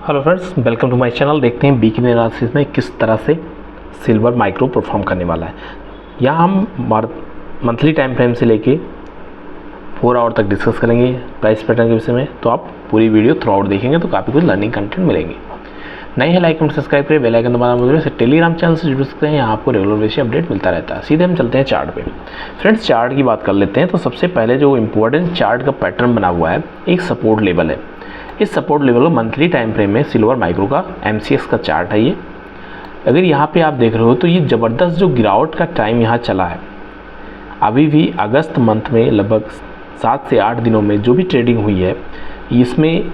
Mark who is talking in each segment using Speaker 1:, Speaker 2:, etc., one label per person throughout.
Speaker 1: Hello friends, welcome to my channel. देखते हैं BK analysis में किस तरह से सिल्वर माइक्रो परफॉर्म करने वाला है। यहाँ हम मंथली टाइम फ्रेम से लेके 4 आवर तक डिस्कस करेंगे प्राइस पैटर्न के विषय में। तो आप पूरी वीडियो थ्रू आउट देखेंगे तो काफ़ी कुछ लर्निंग कंटेंट मिलेंगे। नए हैं लाइक कमेंट सब्सक्राइब करें, बेल आइकन दबाना मत भूलिए। टेलीग्राम चैनल से जुड़ सकते हैं, यहाँ आपको रेगुलर बेसिस अपडेट मिलता रहता है। सीधे हम चलते हैं चार्ट पे। फ्रेंड्स, चार्ट की बात कर लेते हैं। तो सबसे पहले जो इंपॉर्टेंट चार्ट का पैटर्न बना हुआ है, एक सपोर्ट लेवल है। इस सपोर्ट लेवल को मंथली टाइम फ्रेम में सिल्वर माइक्रो का MCX का चार्ट है ये। अगर यहाँ पे आप देख रहे हो तो ये ज़बरदस्त जो गिरावट का टाइम यहाँ चला है, अभी भी अगस्त मंथ में लगभग 7 से 8 दिनों में जो भी ट्रेडिंग हुई है, इसमें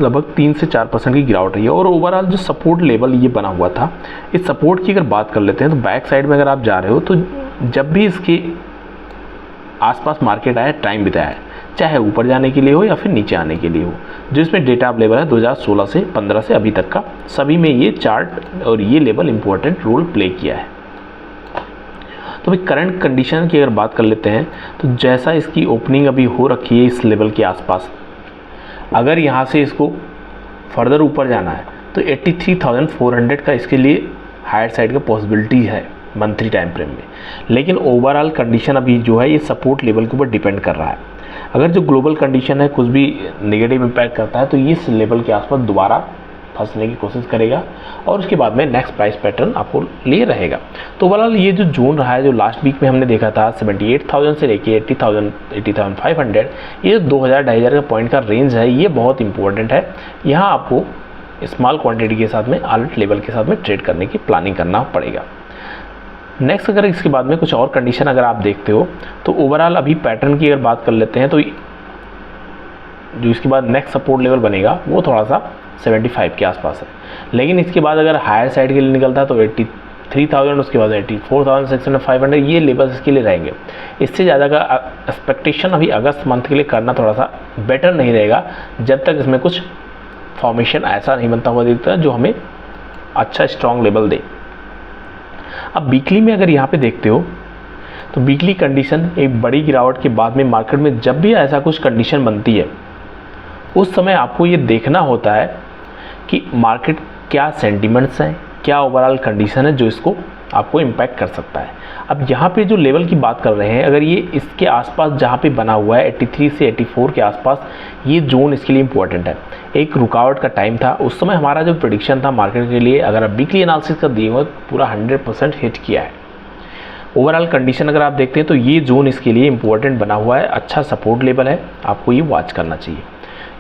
Speaker 1: लगभग 3 से 4% की गिरावट रही है। और ओवरऑल जो सपोर्ट लेवल ये बना हुआ था, इस सपोर्ट की अगर बात कर लेते हैं तो बैक साइड में अगर आप जा रहे हो तो जब भी इसके आसपास मार्केट आया, टाइम बिताया है, चाहे ऊपर जाने के लिए हो या फिर नीचे आने के लिए हो, जो इसमें डेटा अवेलेबल है 2016 से 15 से अभी तक का, सभी में ये चार्ट और ये लेवल इंपॉर्टेंट रोल प्ले किया है। तो भाई करंट कंडीशन की अगर बात कर लेते हैं तो जैसा इसकी ओपनिंग अभी हो रखी है इस लेवल के आसपास, अगर यहाँ से इसको फर्दर ऊपर जाना है तो 83,400 का इसके लिए हायर साइड का पॉसिबिलिटी है मंथली टाइम फ्रेम में। लेकिन ओवरऑल कंडीशन अभी जो है ये सपोर्ट लेवल के ऊपर डिपेंड कर रहा है। अगर जो ग्लोबल कंडीशन है कुछ भी नेगेटिव इम्पैक्ट करता है तो ये इस लेवल के आसपास दोबारा फंसने की कोशिश करेगा और उसके बाद में नेक्स्ट प्राइस पैटर्न आपको लिए रहेगा। तो ओवरऑल ये जो जोन रहा है, जो लास्ट वीक में हमने देखा था 78,000 से लेके 80,000 80,500, ये 2,000-2,500 का पॉइंट का रेंज है, ये बहुत इंपॉर्टेंट है। यहाँ आपको स्मॉल क्वांटिटी के साथ में अलर्ट लेवल के साथ में ट्रेड करने की प्लानिंग करना पड़ेगा। नेक्स्ट अगर इसके बाद में कुछ और कंडीशन अगर आप देखते हो तो ओवरऑल अभी पैटर्न की अगर बात कर लेते हैं तो जो इसके बाद नेक्स्ट सपोर्ट लेवल बनेगा वो थोड़ा सा 75 के आसपास है। लेकिन इसके बाद अगर हायर साइड के लिए निकलता है तो 83,000, उसके बाद 84,600-500 ये लेवल्स इसके लिए रहेंगे। इससे ज़्यादा का एक्सपेक्टेशन अभी अगस्त मंथ के लिए करना थोड़ा सा बेटर नहीं रहेगा, जब तक इसमें कुछ फॉर्मेशन ऐसा नहीं बनता हुआ दिखता जो हमें अच्छा स्ट्रॉन्ग लेवल दे। अब वीकली में अगर यहाँ पे देखते हो तो वीकली कंडीशन एक बड़ी गिरावट के बाद में मार्केट में जब भी ऐसा कुछ कंडीशन बनती है, उस समय आपको ये देखना होता है कि मार्केट क्या सेंटिमेंट्स हैं, क्या ओवरऑल कंडीशन है जो इसको आपको इम्पैक्ट कर सकता है। अब यहाँ पे जो लेवल की बात कर रहे हैं, अगर ये इसके आसपास जहाँ पे बना हुआ है 83 से 84 के आसपास, ये जोन इसके लिए इम्पोर्टेंट है। एक रुकावट का टाइम था, उस समय हमारा जो प्रेडिक्शन था मार्केट के लिए, अगर आप वीकली एनालिसिस का दिए हुए पूरा 100% हिट किया है। ओवरऑल कंडीशन अगर आप देखते हैं तो ये जोन इसके लिए इम्पोर्टेंट बना हुआ है, अच्छा सपोर्ट लेवल है, आपको ये वॉच करना चाहिए।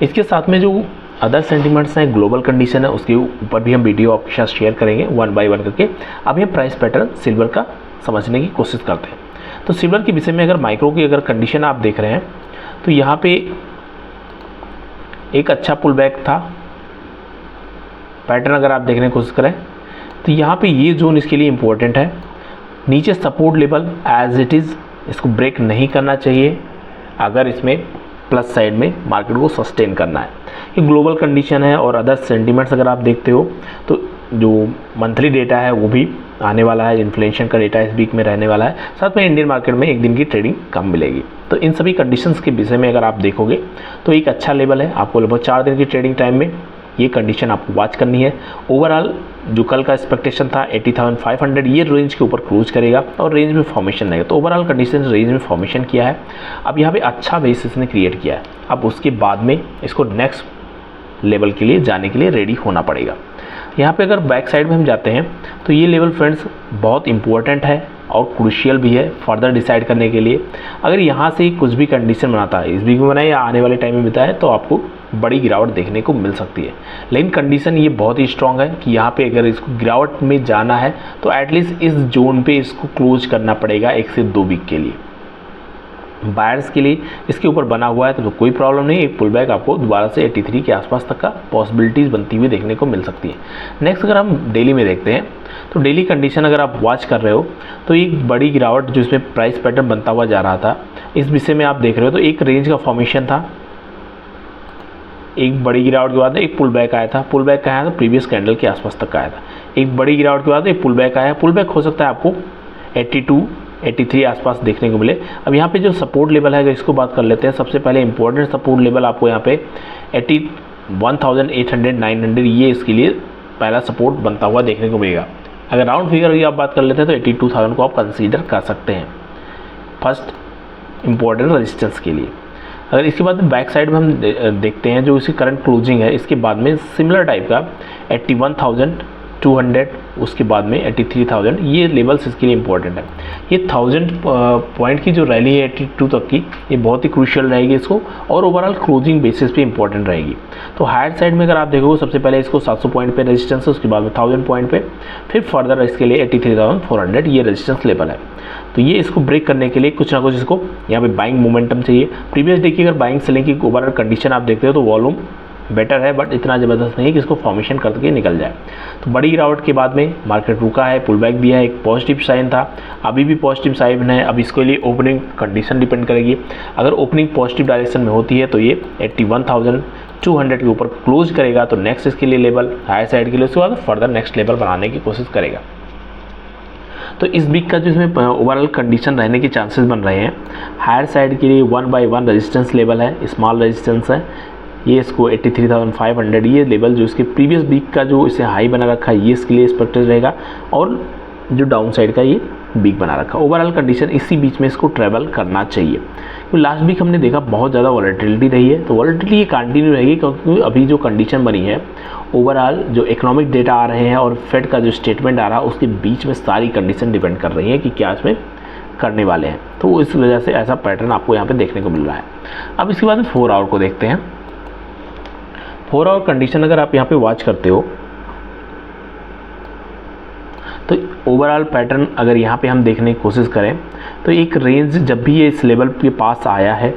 Speaker 1: इसके साथ में जो अदर सेंटिमेंट्स हैं, ग्लोबल कंडीशन है, उसके ऊपर भी हम वीडियो आपके साथ शेयर करेंगे 1 बाय 1 करके। अभी हम प्राइस पैटर्न सिल्वर का समझने की कोशिश करते हैं। तो सिल्वर के विषय में अगर माइक्रो की अगर कंडीशन आप देख रहे हैं तो यहाँ पे एक अच्छा पुल बैक था। पैटर्न अगर आप देखने की कोशिश करें तो यहाँ पे ये जोन इसके लिए इम्पोर्टेंट है। नीचे support level as it is, इसको ब्रेक नहीं करना चाहिए अगर इसमें प्लस साइड में मार्केट को सस्टेन करना है। ये ग्लोबल कंडीशन है और अदर सेंटिमेंट्स अगर आप देखते हो तो जो मंथली डेटा है वो भी आने वाला है, इन्फ्लेशन का डेटा इस वीक में रहने वाला है, साथ में इंडियन मार्केट में एक दिन की ट्रेडिंग कम मिलेगी। तो इन सभी कंडीशंस के विषय में अगर आप देखोगे तो एक अच्छा लेवल है, आपको लगभग 4 दिन की ट्रेडिंग टाइम में ये कंडीशन आपको वॉच करनी है। ओवरऑल जो कल का एक्सपेक्टेशन था 80,500, ये रेंज के ऊपर क्लोज करेगा और रेंज में फॉर्मेशन रहेगा। तो ओवरऑल कंडीशन रेंज में फॉर्मेशन किया है। अब यहाँ पे अच्छा बेसिस ने क्रिएट किया है। अब उसके बाद में इसको नेक्स्ट लेवल के लिए जाने के लिए रेडी होना पड़ेगा। यहाँ पे अगर बैक साइड में हम जाते हैं तो ये लेवल फ्रेंड्स बहुत इंपॉर्टेंट है और क्रूशियल भी है फर्दर डिसाइड करने के लिए। अगर यहाँ से कुछ भी कंडीशन बनाता है, इस वीक में बनाए या आने वाले टाइम में बताए, तो आपको बड़ी गिरावट देखने को मिल सकती है। लेकिन कंडीशन ये बहुत ही स्ट्रांग है कि यहाँ पे अगर इसको गिरावट में जाना है तो एटलीस्ट इस जोन पे इसको क्लोज करना पड़ेगा 1 से 2 वीक के लिए। बायर्स के लिए इसके ऊपर बना हुआ है तो कोई प्रॉब्लम नहीं, एक पुल बैक आपको दोबारा से 83 के आसपास तक का पॉसिबिलिटीज़ बनती हुई देखने को मिल सकती है। नेक्स्ट अगर हम डेली में देखते हैं तो डेली कंडीशन अगर आप वॉच कर रहे हो तो एक बड़ी गिरावट जो इसमें प्राइस पैटर्न बनता हुआ जा रहा था, इस विषय में आप देख रहे हो तो एक रेंज का फॉर्मेशन था। एक बड़ी गिरावट के बाद एक पुल बैक आया था। पुल बैक का आया था प्रीवियस कैंडल के आसपास तक का आया था। एक बड़ी गिरावट के बाद एक पुल बैक आया। पुल बैक हो सकता है आपको 82 83 आसपास देखने को मिले। अब यहाँ पे जो सपोर्ट लेवल है, अगर इसको बात कर लेते हैं, सबसे पहले इंपॉर्टेंट सपोर्ट लेवल आपको यहाँ पे 1800 900 ये इसके लिए पहला सपोर्ट बनता हुआ देखने को मिलेगा। अगर राउंड फिगर की आप बात कर लेते हैं तो 82,000 को आप कंसीडर कर सकते हैं फर्स्ट इंपॉर्टेंट रेजिस्टेंस के लिए। अगर इसके बाद बैक साइड में हम देखते हैं जो इसकी करंट क्लोजिंग है, इसके बाद में सिमिलर टाइप का 81,200, उसके बाद में 83,000, ये लेवल्स इसके लिए इंपॉर्टेंट है। ये 1000 पॉइंट की जो रैली है 82 तक की, ये बहुत ही क्रूशियल रहेगी इसको, और ओवरऑल क्लोजिंग बेसिस पे इंपॉर्टेंट रहेगी। तो हायर साइड में अगर आप देखोगे सबसे पहले इसको 700 पॉइंट पे रेजिस्टेंस है, उसके बाद में 1000 पॉइंट पे, फिर फर्दर इसके लिए 83,400 ये रेजिस्टेंस लेवल है। तो ये इसको ब्रेक करने के लिए कुछ ना कुछ इसको यहाँ पे बाइंग मोमेंटम चाहिए। प्रीवियस देखिए अगर बाइंग सेलिंग की ओवरऑल कंडीशन आप देखते हो तो वॉल्यूम बेटर है, बट इतना ज़बरदस्त नहीं है कि इसको फॉर्मेशन करके निकल जाए। तो बड़ी गिरावट के बाद में मार्केट रुका है, पुल बैक भी है, एक पॉजिटिव साइन था, अभी भी पॉजिटिव साइन है। अब इसके लिए ओपनिंग कंडीशन डिपेंड करेगी। अगर ओपनिंग पॉजिटिव डायरेक्शन में होती है तो ये 81,200 के ऊपर क्लोज करेगा, तो नेक्स्ट इसके लिए लेवल हायर साइड के लिए, उसके बाद फर्दर नेक्स्ट लेवल बनाने की कोशिश करेगा। तो इस वीक का जो इसमें ओवरऑल कंडीशन रहने के चांसेस बन रहे हैं, हायर साइड के लिए 1 by 1 रेजिस्टेंस लेवल है, स्मॉल रेजिस्टेंस है, ये इसको 83,500 ये लेवल जो इसके प्रीवियस वीक का जो इसे हाई बना रखा है ये इसके लिए एक्सपेक्टेड रहेगा, और जो डाउन साइड का ये वीक बना रखा है। ओवरऑल कंडीशन इसी बीच में इसको ट्रैवल करना चाहिए। तो लास्ट वीक हमने देखा बहुत ज़्यादा वॉलेटिलिटी रही है, तो वॉलेटिलिटी ये कंटिन्यू रहेगी, क्योंकि अभी जो कंडीशन बनी है ओवरऑल जो इकोनॉमिक डेटा आ रहे हैं और फेड का जो स्टेटमेंट आ रहा है उसके बीच में सारी कंडीशन डिपेंड कर रही है कि क्या इसमें करने वाले हैं। तो इस वजह से ऐसा पैटर्न आपको यहाँ पे देखने को मिल रहा है। अब इसके बाद 4 आवर को देखते हैं। 4 आवर कंडीशन अगर आप यहाँ पे वॉच करते हो तो ओवरऑल पैटर्न अगर यहाँ पे हम देखने की कोशिश करें तो एक रेंज जब भी ये इस लेवल के पास आया है,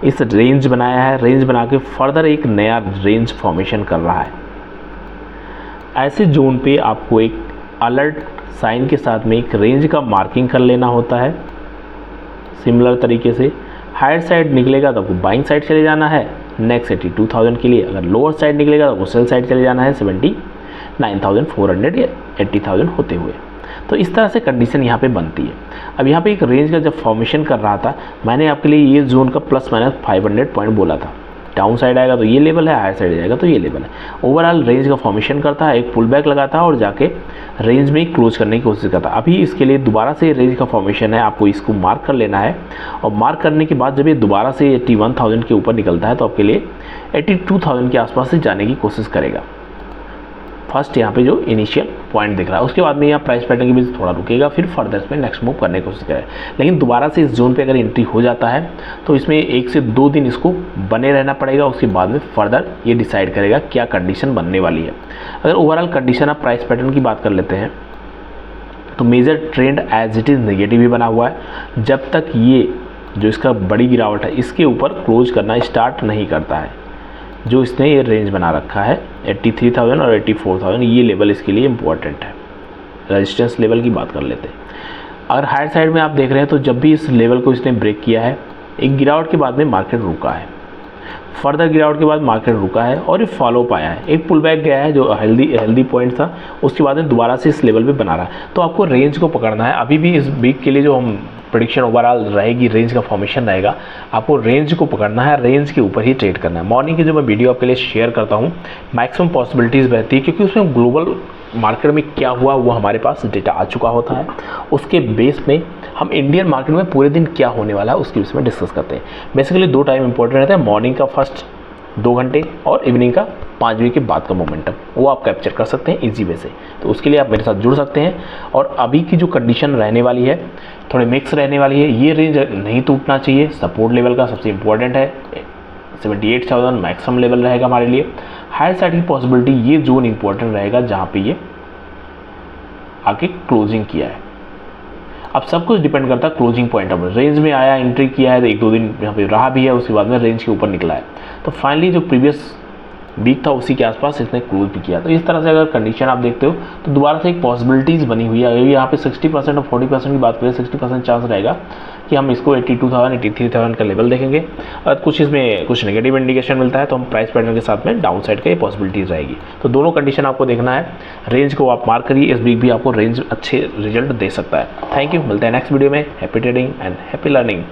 Speaker 1: इस रेंज बनाया है, रेंज बना के फर्दर एक नया रेंज फॉर्मेशन कर रहा है। ऐसे जोन पे आपको एक अलर्ट साइन के साथ में एक रेंज का मार्किंग कर लेना होता है। सिमिलर तरीके से हायर साइड निकलेगा तो आपको बाइंग साइड चले जाना है नेक्स्ट 82,000 के लिए। अगर लोअर साइड निकलेगा तो आपको सेल साइड चले जाना है 79,400 या 80,000 होते हुए। तो इस तरह से कंडीशन यहाँ पे बनती है। अब यहाँ पे एक रेंज का जब फॉर्मेशन कर रहा था मैंने आपके लिए ये जोन का ±500 पॉइंट बोला था। डाउन साइड आएगा तो ये लेवल है, हायर साइड जाएगा तो ये लेवल है। ओवरऑल रेंज का फॉर्मेशन करता है, एक पुल बैक लगाता है और जाके रेंज में ही क्लोज करने की कोशिश करता है। अभी इसके लिए दोबारा से रेंज का फॉर्मेशन है, आपको इसको मार्क कर लेना है, और मार्क करने के बाद जब ये दोबारा से 81,000 के ऊपर निकलता है तो आपके लिए 82,000 के आसपास से जाने की कोशिश करेगा। फर्स्ट यहाँ पे जो इनिशियल पॉइंट दिख रहा है, उसके बाद में यहाँ प्राइस पैटर्न के बीच थोड़ा रुकेगा, फिर फर्दर इसमें नेक्स्ट मूव करने की कोशिश करेगा। लेकिन दोबारा से इस जोन पे अगर एंट्री हो जाता है तो इसमें 1 से 2 दिन इसको बने रहना पड़ेगा, उसके बाद में फर्दर ये डिसाइड करेगा क्या कंडीशन बनने वाली है। अगर ओवरऑल कंडीशन आप प्राइस पैटर्न की बात कर लेते हैं तो major trend as it is negative ही बना हुआ है जब तक ये जो इसका बड़ी गिरावट है इसके ऊपर क्लोज करना स्टार्ट नहीं करता है। जो इसने ये रेंज बना रखा है 83,000 और 84,000 ये लेवल इसके लिए इम्पोर्टेंट है। रेजिस्टेंस लेवल की बात कर लेते हैं। अगर हायर साइड में आप देख रहे हैं तो जब भी इस लेवल को इसने ब्रेक किया है एक गिरावट के बाद में मार्केट रुका है, फर्दर गिरावट के बाद मार्केट रुका है और ये फॉलो पाया है, एक पुल बैक गया है जो हेल्दी पॉइंट था, उसके बाद में दोबारा से इस लेवल पे बना रहा है। तो आपको रेंज को पकड़ना है। अभी भी इस वीक के लिए जो हम प्रेडिक्शन ओवरऑल रहेगी, रेंज का फॉर्मेशन रहेगा, आपको रेंज को पकड़ना है, रेंज के ऊपर ही ट्रेड करना है। मॉर्निंग की जो मैं वीडियो आपके लिए शेयर करता हूँ मैक्सिमम पॉसिबिलिटीज़ रहती है, क्योंकि उसमें ग्लोबल मार्केट में क्या हुआ वो हमारे पास डेटा आ चुका होता है। उसके बेस में हम इंडियन मार्केट में पूरे दिन क्या होने वाला है उसके बेस में डिस्कस करते हैं। बेसिकली 2 टाइम इंपॉर्टेंट रहता है, मॉर्निंग का फर्स्ट 2 घंटे और इवनिंग का 5 बजे के बाद का मोमेंटम, वो आप कैप्चर कर सकते हैं इजी वे से। तो उसके लिए आप मेरे साथ जुड़ सकते हैं। और अभी की जो कंडीशन रहने वाली है थोड़ी मिक्स रहने वाली है, ये रेंज नहीं टूटना चाहिए। सपोर्ट लेवल का सबसे इंपॉर्टेंट है 78,000 मैक्सिमम लेवल रहेगा हमारे लिए। हायर साइड की पॉसिबिलिटी ये जोन इंपॉर्टेंट रहेगा जहाँ पे ये आके क्लोजिंग किया है। अब सब कुछ डिपेंड करता है क्लोजिंग पॉइंट पर। रेंज में आया, एंट्री किया है तो 1-2 दिन यहाँ पे रहा भी है, उसके बाद में रेंज के ऊपर निकला है, तो फाइनली जो प्रीवियस वीक था उसी के आसपास इसने क्लोज भी किया। तो इस तरह से अगर कंडीशन आप देखते हो तो दोबारा से एक पॉसिबिलिटीज़ बनी हुई है। अगर यहाँ पे 60% और 40% की बात करें, 60% चांस रहेगा कि हम इसको 82,000 83,000 का लेवल देखेंगे। अगर कुछ इसमें कुछ नेगेटिव इंडिकेशन मिलता है तो हम प्राइस पैटर्न के साथ में डाउन साइड का ये पॉसिबिलिटीज़ रहेगी। तो दोनों कंडीशन आपको देखना है। रेंज को आप मार्क करिए, इस वीक भी आपको रेंज अच्छे रिजल्ट दे सकता है। थैंक यू, मिलते हैं नेक्स्ट वीडियो में। Happy trading and happy learning.